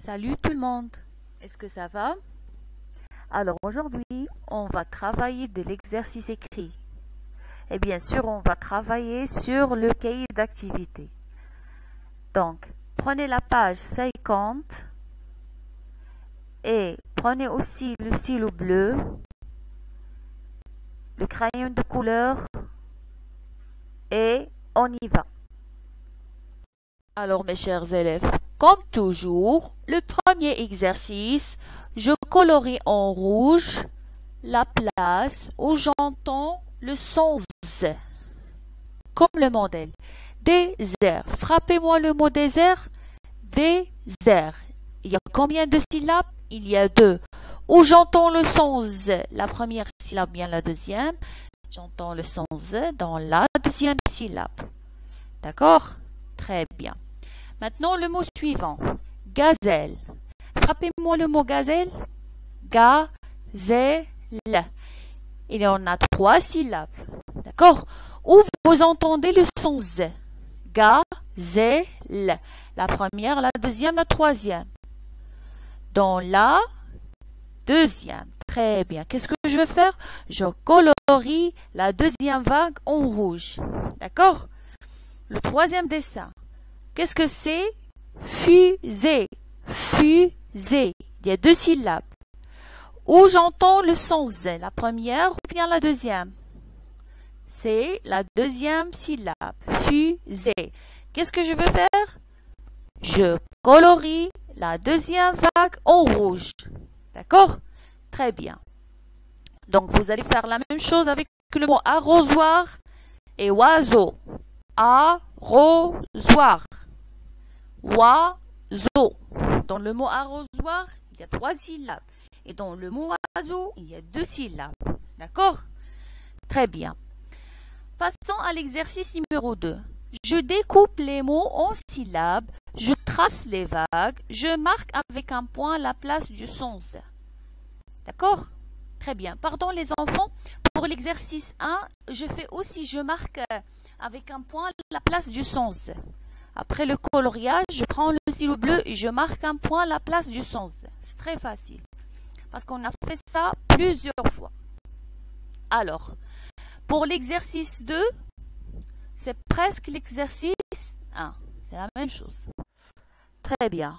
Salut tout le monde, est-ce que ça va? Alors aujourd'hui, on va travailler de l'exercice écrit. Et bien sûr, on va travailler sur le cahier d'activité. Donc, prenez la page 50 et prenez aussi le stylo bleu, le crayon de couleur et on y va. Alors mes chers élèves, comme toujours, le premier exercice, je colorie en rouge la place où j'entends le son Z, comme le modèle. Désert. Frappez-moi le mot désert. Désert. Il y a combien de syllabes? Il y a 2. Où j'entends le son Z, la première syllabe, bien la deuxième. J'entends le son Z dans la deuxième syllabe. D'accord? Très bien. Maintenant, le mot suivant. Gazelle. Frappez-moi le mot gazelle. Gazelle. Il y en a 3 syllabes. D'accord? Où vous entendez le son Z. Gazelle. La première, la deuxième, la troisième. Dans la deuxième. Très bien. Qu'est-ce que je vais faire? Je colorie la deuxième vague en rouge. D'accord? Le troisième dessin. Qu'est-ce que c'est? Fusée. Fusée. Il y a 2 syllabes. Où j'entends le son Z, la première ou bien la deuxième? C'est la deuxième syllabe. Fusée. Qu'est-ce que je veux faire? Je colorie la deuxième vague en rouge. D'accord? Très bien. Donc, vous allez faire la même chose avec le mot arrosoir et oiseau. Arrosoir. Oiseau. Dans le mot arrosoir, il y a 3 syllabes. Et dans le mot oiseau, il y a 2 syllabes. D'accord? Très bien. Passons à l'exercice numéro 2. Je découpe les mots en syllabes, je trace les vagues, je marque avec un point la place du son Z. D'accord? Très bien. Pardon les enfants, pour l'exercice 1, je marque avec un point la place du son Z. Après le coloriage, je prends le stylo bleu et je marque un point la place du son Z. C'est très facile. Parce qu'on a fait ça plusieurs fois. Alors, pour l'exercice 2, c'est presque l'exercice 1. C'est la même chose. Très bien.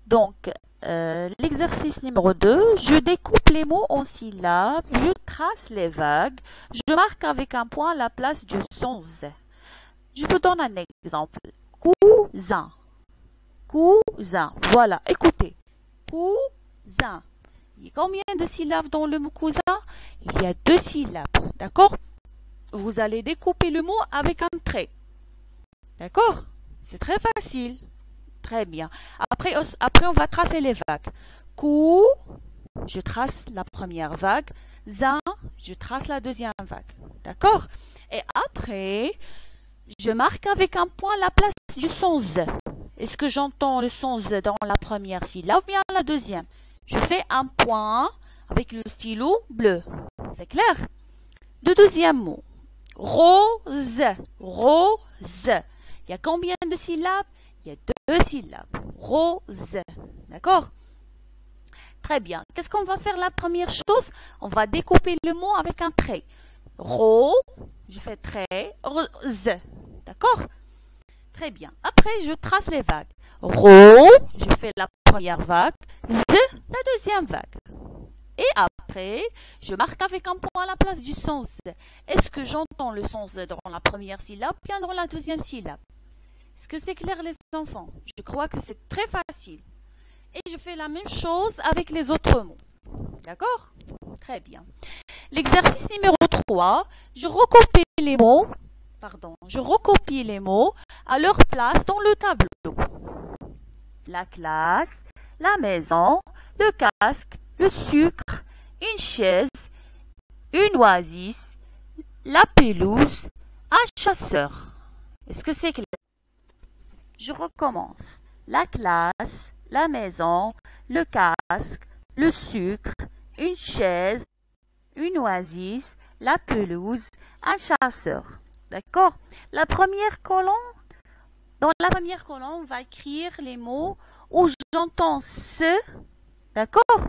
Donc, l'exercice numéro 2, je découpe les mots en syllabes, je trace les vagues, je marque avec un point la place du son Z. Je vous donne un exemple. Cousin. Cousin. Voilà, écoutez. Cousin. Il y a combien de syllabes dans le mot cousin? Il y a 2 syllabes. D'accord? Vous allez découper le mot avec un trait. D'accord? C'est très facile. Très bien. Après, on va tracer les vagues. Cou, je trace la première vague. Zin, je trace la deuxième vague. D'accord? Et après, je marque avec un point la place du son Z. Est-ce que j'entends le son Z dans la première syllabe ou bien la deuxième? Je fais un point avec le stylo bleu. C'est clair? Le deuxième mot. Rose. Rose. Il y a combien de syllabes? Il y a 2 syllabes. Rose. D'accord? Très bien. Qu'est-ce qu'on va faire la première chose? On va découper le mot avec un trait. Ro, je fais trait. Rose. D'accord? Très bien. Après, je trace les vagues. Ro, je fais la première vague. Z, la deuxième vague. Et après, je marque avec un point à la place du son Z. Est-ce que j'entends le son Z dans la première syllabe ou bien dans la deuxième syllabe? Est-ce que c'est clair les enfants? Je crois que c'est très facile. Et je fais la même chose avec les autres mots. D'accord? Très bien. L'exercice numéro 3, je recopie les mots à leur place dans le tableau. La classe, la maison, le casque, le sucre, une chaise, une oasis, la pelouse, un chasseur. Est-ce que c'est clair? Je recommence. La classe, la maison, le casque, le sucre, une chaise, une oasis, la pelouse, un chasseur. D'accord? Dans la première colonne, on va écrire les mots où j'entends ce, d'accord?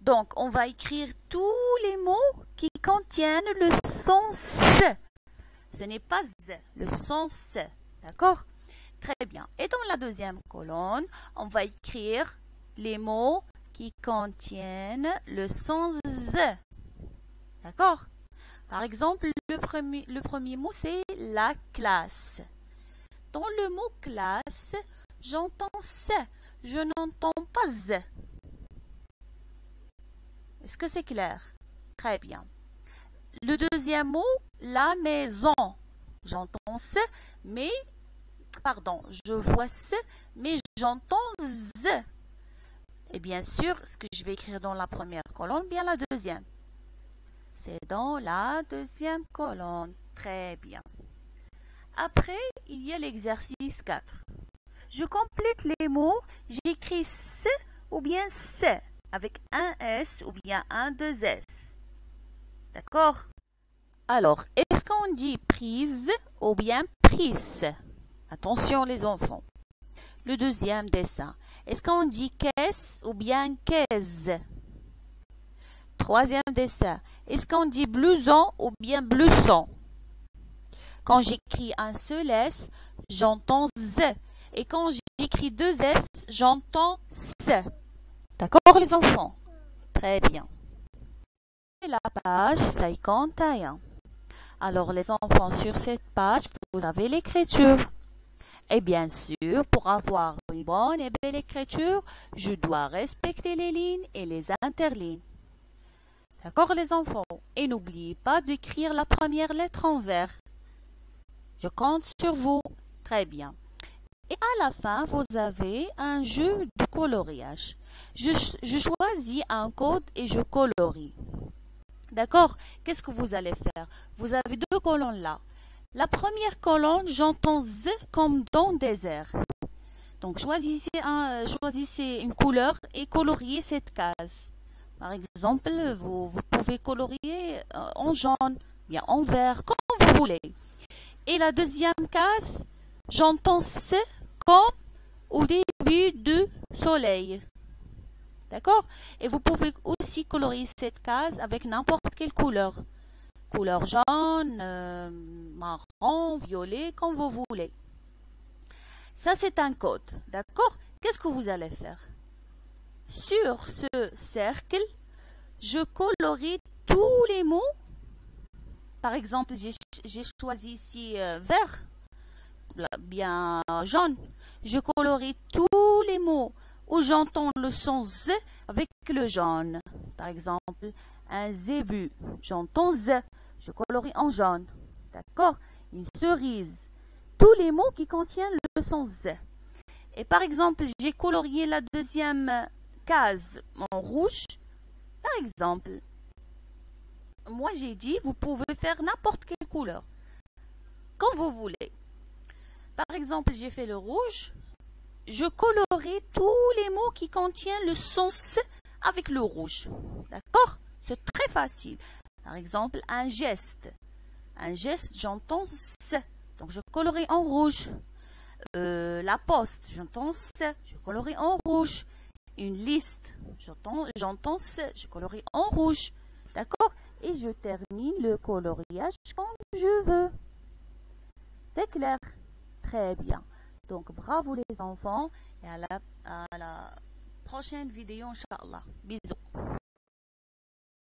Donc, on va écrire tous les mots qui contiennent le son S. Ce n'est pas Z, le son S. D'accord? Très bien. Et dans la deuxième colonne, on va écrire les mots qui contiennent le son Z. D'accord? Par exemple, le premier mot, c'est la classe. Dans le mot classe, j'entends S. Je n'entends pas Z. Est-ce que c'est clair? Très bien. Le deuxième mot, la maison. J'entends S, mais, pardon, je vois S, mais j'entends Z. Et bien sûr, ce que je vais écrire dans la première colonne, bien la deuxième. C'est dans la deuxième colonne. Très bien. Après, il y a l'exercice 4. Je complète les mots, j'écris S ou bien S avec un S ou bien un 2S. D'accord? Alors, est-ce qu'on dit prise ou bien prise? Attention les enfants. Le deuxième dessin. Est-ce qu'on dit caisse ou bien caisse? Troisième dessin. Est-ce qu'on dit blouson ou bien blouson? Quand j'écris un seul S, j'entends Z. Et quand j'écris deux S, j'entends S. D'accord les enfants? Très bien. Et la page 51. Alors les enfants, sur cette page, vous avez l'écriture. Et bien sûr, pour avoir une bonne et belle écriture, je dois respecter les lignes et les interlignes. D'accord les enfants? Et n'oubliez pas d'écrire la première lettre en vert. Je compte sur vous. Très bien. Et à la fin, vous avez un jeu de coloriage. Je choisis un code et je colorie. D'accord? Qu'est-ce que vous allez faire? Vous avez deux colonnes là. La première colonne, j'entends Z comme dans désert. Donc, choisissez une couleur et coloriez cette case. Par exemple, vous pouvez colorier en jaune, bien en vert, comme vous voulez. Et la deuxième case, j'entends C comme au début du soleil. D'accord? Et vous pouvez aussi colorier cette case avec n'importe quelle couleur. Couleur jaune, marron, violet, comme vous voulez. Ça, c'est un code. D'accord? Qu'est-ce que vous allez faire? Sur ce cercle, je colorie tous les mots. Par exemple, j'ai choisi ici vert, bien jaune. Je colorie tous les mots où j'entends le son Z avec le jaune. Par exemple, un zébu, j'entends Z, je colorie en jaune. D'accord? Une cerise. Tous les mots qui contiennent le son Z. Et par exemple, j'ai colorié la deuxième case en rouge. Par exemple, moi j'ai dit, vous pouvez faire n'importe quelle couleur, comme vous voulez. Par exemple, j'ai fait le rouge. Je colorie tous les mots qui contiennent le son S avec le rouge. D'accord? C'est très facile. Par exemple, un geste. Un geste, j'entends S. Donc, je colorie en rouge. La poste, j'entends S. Je colorie en rouge. Une liste, j'entends S. Je colorie en rouge. D'accord? Et je termine le coloriage comme je veux. C'est clair? Très bien. Donc, bravo les enfants et à la prochaine vidéo, Inch'Allah. Bisous.